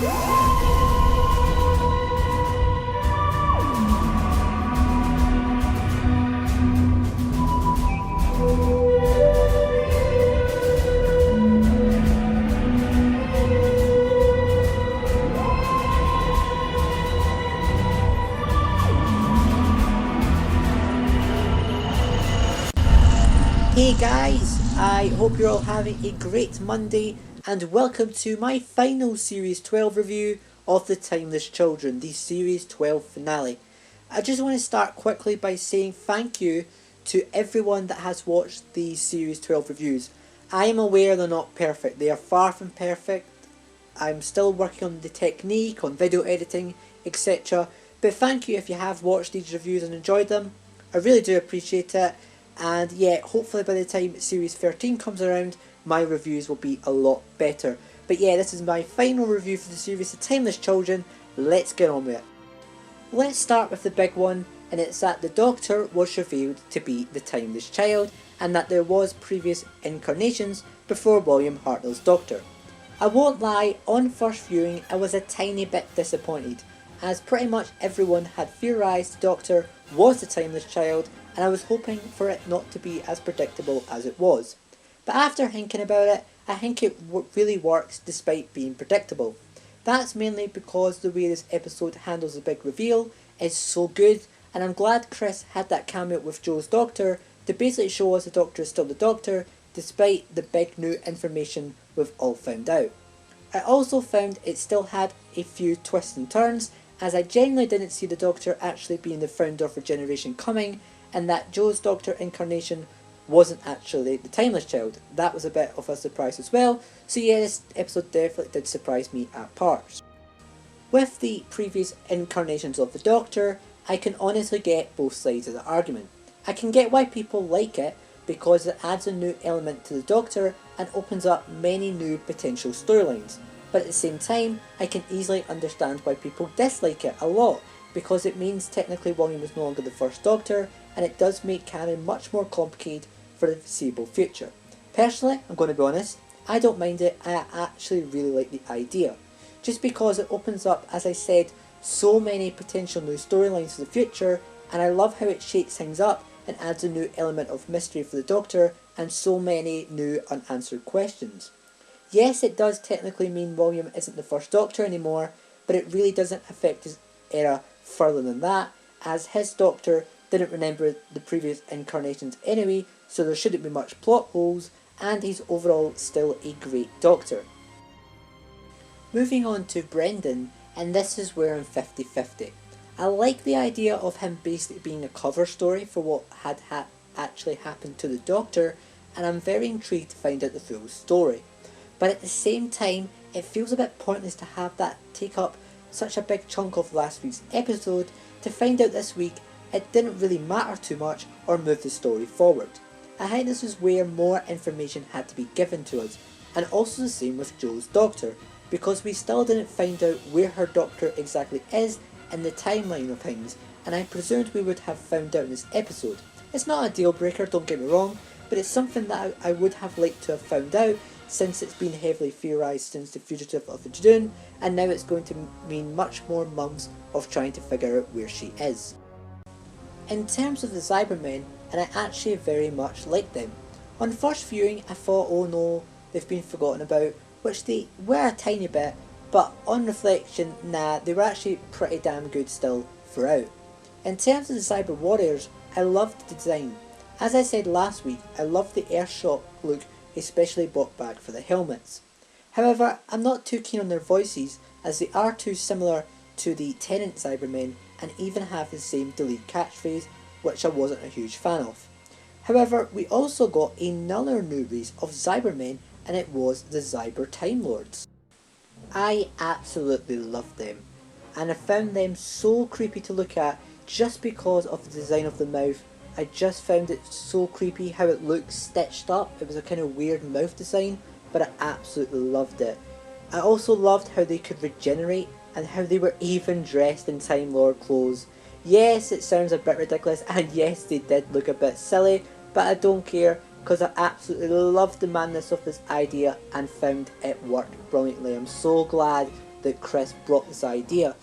Hey guys, I hope you're all having a great Monday and welcome to my final Series 12 review of The Timeless Children, the Series 12 finale. I just want to start quickly by saying thank you to everyone that has watched these Series 12 reviews. I am aware they're not perfect, they are far from perfect. I'm still working on the technique, on video editing, etc. But thank you if you have watched these reviews and enjoyed them. I really do appreciate it. And yeah, hopefully by the time Series 13 comes around, my reviews will be a lot better. But yeah, this is my final review for the series The Timeless Children. Let's get on with it. Let's start with the big one, and it's that the Doctor was revealed to be the Timeless Child, and that there was previous incarnations before William Hartnell's Doctor. I won't lie, on first viewing I was a tiny bit disappointed, as pretty much everyone had theorised the Doctor was the Timeless Child, and I was hoping for it not to be as predictable as it was. But after thinking about it, I think it really works despite being predictable. That's mainly because the way this episode handles the big reveal is so good, and I'm glad Chris had that cameo with Joe's Doctor to basically show us the Doctor is still the Doctor, despite the big new information we've all found out. I also found it still had a few twists and turns, as I genuinely didn't see the Doctor actually being the founder of Regeneration coming, and that Joe's Doctor incarnation wasn't actually the Timeless Child. That was a bit of a surprise as well, so yeah, this episode definitely did surprise me at parts. With the previous incarnations of the Doctor, I can honestly get both sides of the argument. I can get why people like it, because it adds a new element to the Doctor and opens up many new potential storylines. But at the same time, I can easily understand why people dislike it a lot, because it means technically William is no longer the first Doctor, and it does make canon much more complicated for the foreseeable future. Personally, I'm going to be honest, I don't mind it, I actually really like the idea. Just because it opens up, as I said, so many potential new storylines for the future, and I love how it shakes things up and adds a new element of mystery for the Doctor and so many new unanswered questions. Yes, it does technically mean William isn't the first Doctor anymore, but it really doesn't affect his era further than that, as his Doctor didn't remember the previous incarnations anyway, so there shouldn't be much plot holes, and he's overall still a great Doctor. Moving on to Brendan, and this is where I'm 50-50. I like the idea of him basically being a cover story for what had actually happened to the Doctor, and I'm very intrigued to find out the full story. But at the same time, it feels a bit pointless to have that take up such a big chunk of last week's episode to find out this week it didn't really matter too much or move the story forward. I think this is where more information had to be given to us, and also the same with Joe's Doctor, because we still didn't find out where her Doctor exactly is in the timeline of things, and I presumed we would have found out in this episode. It's not a deal breaker, don't get me wrong, but it's something that I would have liked to have found out, since it's been heavily theorised since The Fugitive of the Judoon, and now it's going to mean much more months of trying to figure out where she is. In terms of the Cybermen, and I actually very much like them. On first viewing I thought, oh no, they've been forgotten about, which they were a tiny bit, but on reflection, nah, they were actually pretty damn good still throughout. In terms of the Cyber Warriors, I loved the design. As I said last week, I loved the Earthshock look, especially brought back for the helmets. However, I'm not too keen on their voices, as they are too similar to the Tennant Cybermen and even have the same delete catchphrase, which I wasn't a huge fan of. However, we also got another new race of Cybermen, and it was the Cyber Time Lords. I absolutely loved them, and I found them so creepy to look at just because of the design of the mouth. I just found it so creepy how it looked stitched up. It was a kind of weird mouth design, but I absolutely loved it. I also loved how they could regenerate and how they were even dressed in Time Lord clothes. Yes, it sounds a bit ridiculous, and yes, they did look a bit silly, but I don't care, because I absolutely loved the madness of this idea and found it worked brilliantly. I'm so glad that Chris brought this idea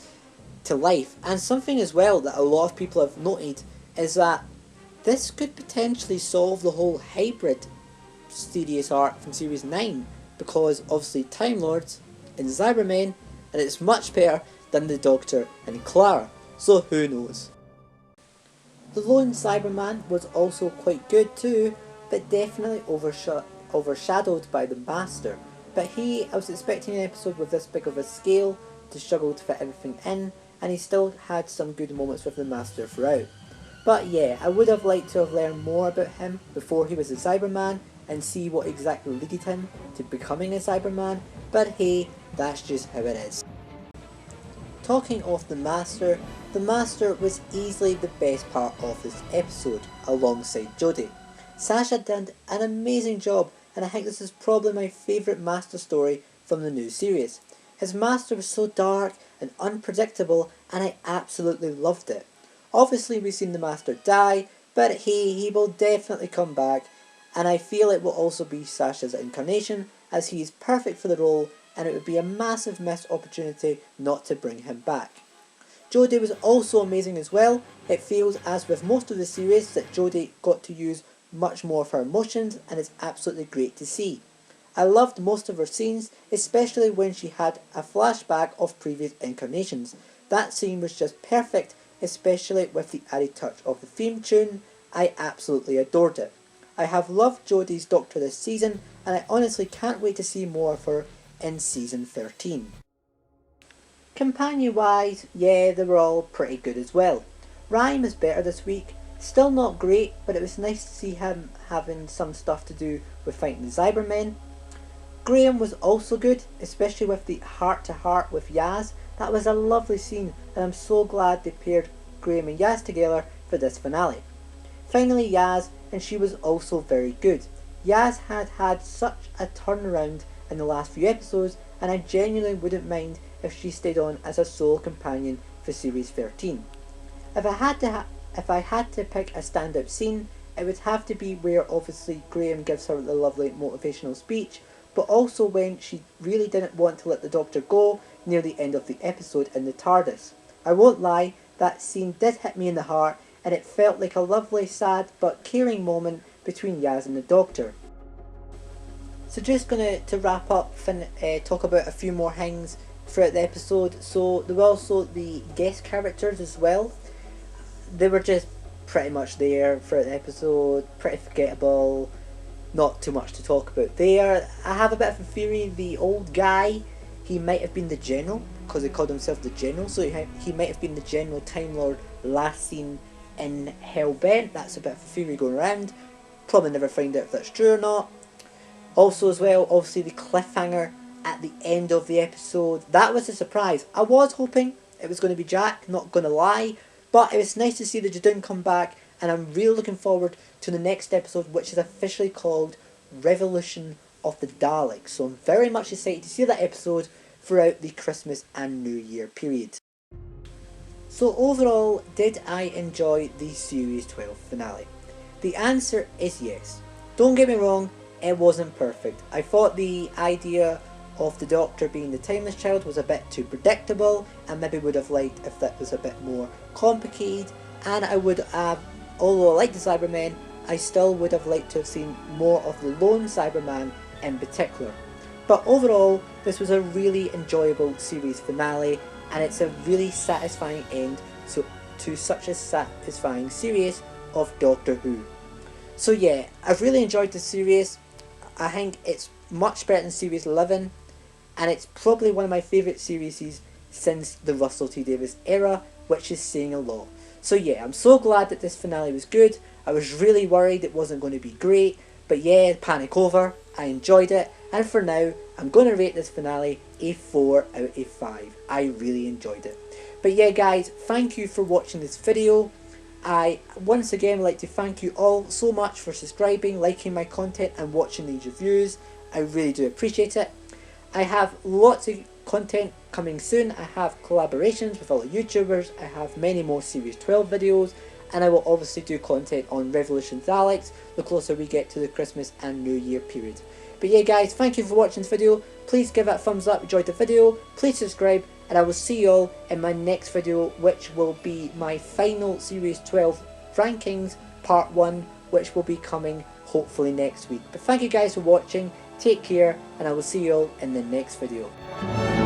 to life. And something as well that a lot of people have noted is that this could potentially solve the whole hybrid serious arc from Series 9, because obviously Time Lords and Cybermen, and it's much better than the Doctor and Clara, so who knows. The lone Cyberman was also quite good too, but definitely overshadowed by the Master. But I was expecting an episode with this big of a scale to struggle to fit everything in, and he still had some good moments with the Master throughout. But yeah, I would have liked to have learned more about him before he was a Cyberman and see what exactly led him to becoming a Cyberman, but hey, that's just how it is. Talking of the Master was easily the best part of this episode, alongside Jodie. Sasha did an amazing job, and I think this is probably my favourite Master story from the new series. His Master was so dark and unpredictable, and I absolutely loved it. Obviously we've seen the Master die, but he will definitely come back, and I feel it will also be Sasha's incarnation, as he is perfect for the role, and it would be a massive missed opportunity not to bring him back. Jodie was also amazing as well. It feels, as with most of the series, that Jodie got to use much more of her emotions, and it's absolutely great to see. I loved most of her scenes, especially when she had a flashback of previous incarnations. That scene was just perfect, especially with the added touch of the theme tune. I absolutely adored it. I have loved Jodie's Doctor this season, and I honestly can't wait to see more of her in season 13. Companion wise, yeah, they were all pretty good as well. Ryan was better this week, still not great, but it was nice to see him having some stuff to do with fighting the Cybermen. Graham was also good, especially with the heart-to-heart with Yaz. That was a lovely scene, and I'm so glad they paired Graham and Yaz together for this finale. Finally Yaz, and she was also very good. Yaz had such a turnaround in the last few episodes, and I genuinely wouldn't mind if she stayed on as a sole companion for Series 13. If I had to pick a standout scene, it would have to be where obviously Graham gives her the lovely motivational speech, but also when she really didn't want to let the Doctor go near the end of the episode in the TARDIS. I won't lie, that scene did hit me in the heart, and it felt like a lovely, sad but caring moment between Yaz and the Doctor. So just going to wrap up and talk about a few more things throughout the episode. So there were also the guest characters as well. They were just pretty much there throughout the episode, pretty forgettable, not too much to talk about there. I have a bit of a theory, the old guy, he might have been the General, because he called himself the General, so he might have been the General Time Lord last seen in Hellbent. That's a bit of a theory going around. Probably never find out if that's true or not. Also as well, obviously the cliffhanger at the end of the episode, that was a surprise. I was hoping it was going to be Jack, not going to lie, but it was nice to see the Jadun come back, and I'm really looking forward to the next episode, which is officially called Revolution of the Daleks. So I'm very much excited to see that episode throughout the Christmas and New Year period. So overall, did I enjoy the Series 12 finale? The answer is yes. Don't get me wrong, it wasn't perfect. I thought the idea of the Doctor being the Timeless Child was a bit too predictable, and maybe would have liked if that was a bit more complicated, and I would have, although I like the Cybermen, I still would have liked to have seen more of the lone Cyberman in particular. But overall, this was a really enjoyable series finale, and it's a really satisfying end to such a satisfying series of Doctor Who. So yeah, I've really enjoyed the series. I think it's much better than Series 11, and it's probably one of my favourite series since the Russell T Davies era, which is saying a lot. So yeah, I'm so glad that this finale was good. I was really worried it wasn't going to be great, but yeah, panic over, I enjoyed it, and for now, I'm going to rate this finale a 4 out of 5. I really enjoyed it. But yeah guys, thank you for watching this video. I once again would like to thank you all so much for subscribing, liking my content and watching these reviews. I really do appreciate it. I have lots of content coming soon. I have collaborations with other YouTubers. I have many more Series 12 videos, and I will obviously do content on Revolution Daleks the closer we get to the Christmas and New Year period. But yeah guys, thank you for watching this video. Please give it a thumbs up if you enjoyed the video. Please subscribe, and I will see you all in my next video, which will be my final Series 12 rankings part 1, which will be coming hopefully next week. But thank you guys for watching, take care, and I will see you all in the next video.